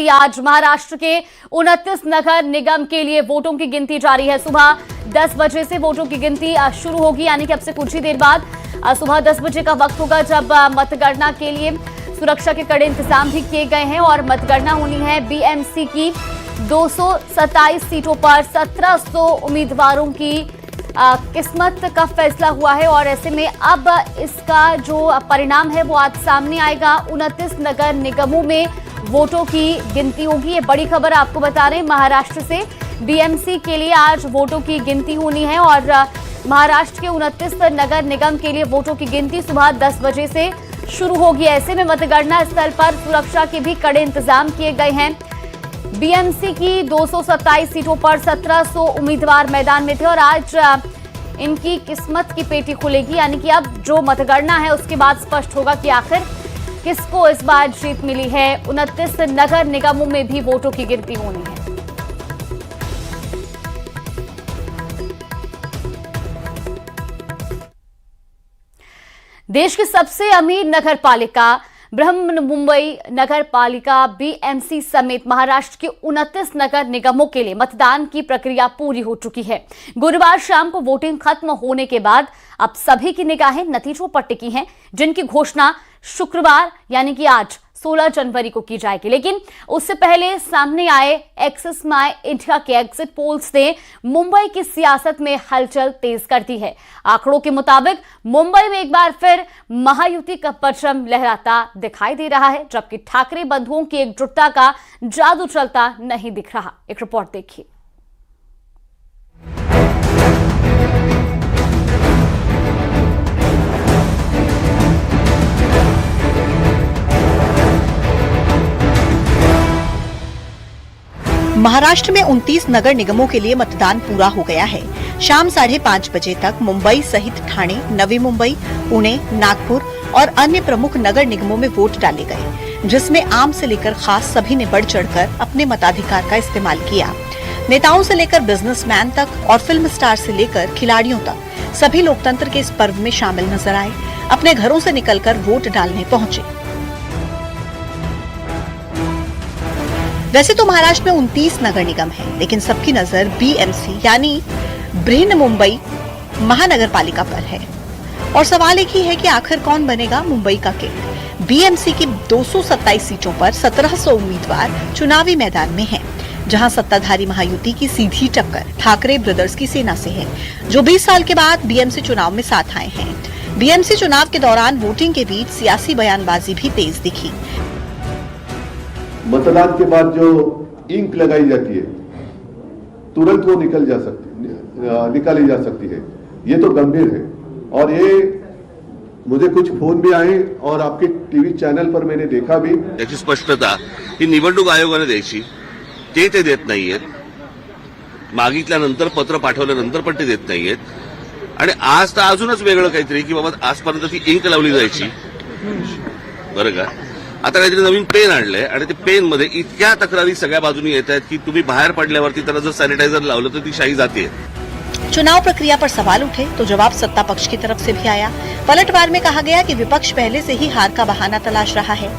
आज महाराष्ट्र के 29 नगर निगम के लिए वोटों की गिनती जारी है। सुबह 10 बजे से वोटों की गिनती शुरू होगी, यानी कि अब से कुछ ही देर बाद सुबह 10 बजे का वक्त होगा, जब मतगणना के लिए सुरक्षा के कड़े इंतजाम भी किए गए हैं और मतगणना होनी है। बीएमसी की 227 सीटों पर 1700 उम्मीदवारों की किस्मत का फैसला हुआ है और ऐसे में अब इसका जो परिणाम है वो आज सामने आएगा। 29 नगर निगमों में वोटों की गिनती होगी। ये बड़ी खबर आपको बता रहे हैं महाराष्ट्र से। बीएमसी के लिए आज वोटों की गिनती होनी है और महाराष्ट्र के 29 नगर निगम के लिए वोटों की गिनती सुबह 10 बजे से शुरू होगी। ऐसे में मतगणना स्थल पर सुरक्षा के भी कड़े इंतजाम किए गए हैं। बीएमसी की 227 सीटों पर 1700 उम्मीदवार मैदान में थे और आज इनकी किस्मत की पेटी खुलेगी, यानी कि अब जो मतगणना है उसके बाद स्पष्ट होगा कि आखिर किसको इस बार जीत मिली है। 29 नगर निगमों में भी वोटों की गिनती होनी है। देश की सबसे अमीर नगर पालिका बृहन्मुंबई नगर पालिका बीएमसी समेत महाराष्ट्र के 29 नगर निगमों के लिए मतदान की प्रक्रिया पूरी हो चुकी है। गुरुवार शाम को वोटिंग खत्म होने के बाद अब सभी की निगाहें नतीजों पर टिकी हैं, जिनकी घोषणा शुक्रवार यानी कि आज 16 जनवरी को की जाएगी। लेकिन उससे पहले सामने आए एक्सिस माय इंडिया के एग्जिट पोल्स ने मुंबई की सियासत में हलचल तेज कर दी है। आंकड़ों के मुताबिक मुंबई में एक बार फिर महायुति का परचम लहराता दिखाई दे रहा है, जबकि ठाकरे बंधुओं की एकजुटता का जादू चलता नहीं दिख रहा। एक रिपोर्ट देखिए। महाराष्ट्र में 29 नगर निगमों के लिए मतदान पूरा हो गया है। शाम 5:30 बजे तक मुंबई सहित ठाणे, नवी मुंबई, पुणे, नागपुर और अन्य प्रमुख नगर निगमों में वोट डाले गए, जिसमें आम से लेकर खास सभी ने बढ़ चढ़कर अपने मताधिकार का इस्तेमाल किया। नेताओं से लेकर बिजनेसमैन तक और फिल्म स्टार से लेकर खिलाड़ियों तक सभी लोकतंत्र के इस पर्व में शामिल नजर आए, अपने घरों से निकलकर वोट डालने पहुंचे। वैसे तो महाराष्ट्र में 29 नगर निगम हैं, लेकिन सबकी नजर बीएमसी यानी बृहन्मुंबई महानगर पालिका पर है और सवाल एक ही है कि आखिर कौन बनेगा मुंबई का किंग। बीएमसी की 227 सीटों पर 1700 उम्मीदवार चुनावी मैदान में हैं, जहां सत्ताधारी महायुति की सीधी टक्कर ठाकरे ब्रदर्स की सेना से है, जो 20 साल के बाद बीएमसी चुनाव में साथ आए हैं। बीएमसी चुनाव के दौरान वोटिंग के बीच सियासी बयानबाजी भी तेज दिखी। मतदान के बाद जो इंक लगाई जाती है तुरंत वो निकाली जा सकती है। ये तो गंभीर है और ये मुझे कुछ फोन भी आए और आपके टीव्ही चॅनल पर मैंने देखा भी। याची स्पष्टता ही निवडणूक आयोगाने द्यायची, ते देत नाहीयेत। मागितल्यानंतर पत्र पाठवल्यानंतर पण ते देत नाहीयेत आणि आज तर अजूनच वेगळं काहीतरी की बाबा आजपर्यंत ती इंक लावली जायची, बरं का। आता काहीतरी नवीन पेन आणलंय आणि ते पेन मध्ये इतक्या तक्रारी सगळ्या बाजूनी येत आहेत की तुम्ही बाहेर पडल्यावरती त्याला जर सॅनिटायझर लावलं तर ती शाई जाते। चुनाव प्रक्रिया पर सवाल उठे तो जवाब सत्ता पक्ष की तरफ से भी आया। पलटवार में कहा गया कि विपक्ष पहले से ही हार का बहाना तलाश रहा है।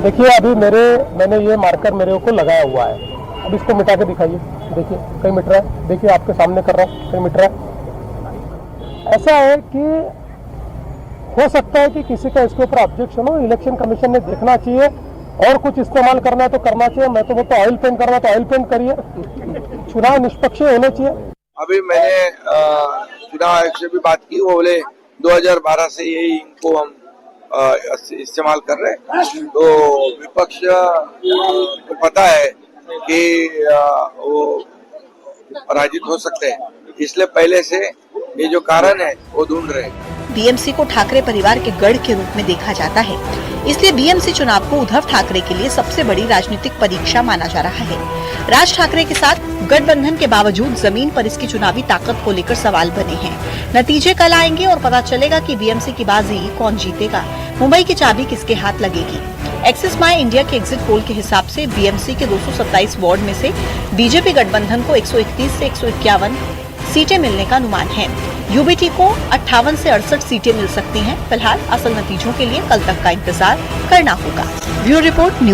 देखिए, अभी मैंने ये मार्कर मेरे को लगाया हुआ है, अब इसको मिटा के दिखाइए। देखिए कहीं मिट रहा है, देखिए आपके सामने कर रहा हूँ, कहीं मिट रहा है। ऐसा है कि हो सकता है कि किसी का इसके ऊपर ऑब्जेक्शन हो, इलेक्शन कमीशन ने देखना चाहिए और कुछ इस्तेमाल करना है तो करना चाहिए। मैं तो बोलता ऑयल पेंट करना तो ऑयल पेंट करिए, चुनाव निष्पक्ष होने चाहिए। अभी मैंने चुनाव आयोग से भी बात की, वो बोले 2012 से यही इनको हम इस्तेमाल कर रहे हैं। तो विपक्ष को पता है कि वो पराजित हो सकते हैं, इसलिए पहले से ये जो कारण है वो ढूंढ रहे हैं। बीएमसी को ठाकरे परिवार के गढ़ के रूप में देखा जाता है, इसलिए बीएमसी चुनाव को उद्धव ठाकरे के लिए सबसे बड़ी राजनीतिक परीक्षा माना जा रहा है। राज ठाकरे के साथ गठबंधन के बावजूद जमीन पर इसकी चुनावी ताकत को लेकर सवाल बने हैं। नतीजे कल आएंगे और पता चलेगा कि बीएमसी की बाजी कौन जीतेगा, मुंबई की चाबी किसके हाथ लगेगी। एक्सिस माय इंडिया के एग्जिट पोल के हिसाब से बीएमसी के 227 वार्ड में से बीजेपी गठबंधन को 131 से 151 सीटें मिलने का अनुमान है। यूबीटी को 58 से 68 सीटें मिल सकती हैं। फिलहाल असल नतीजों के लिए कल तक का इंतजार करना होगा। Bureau report news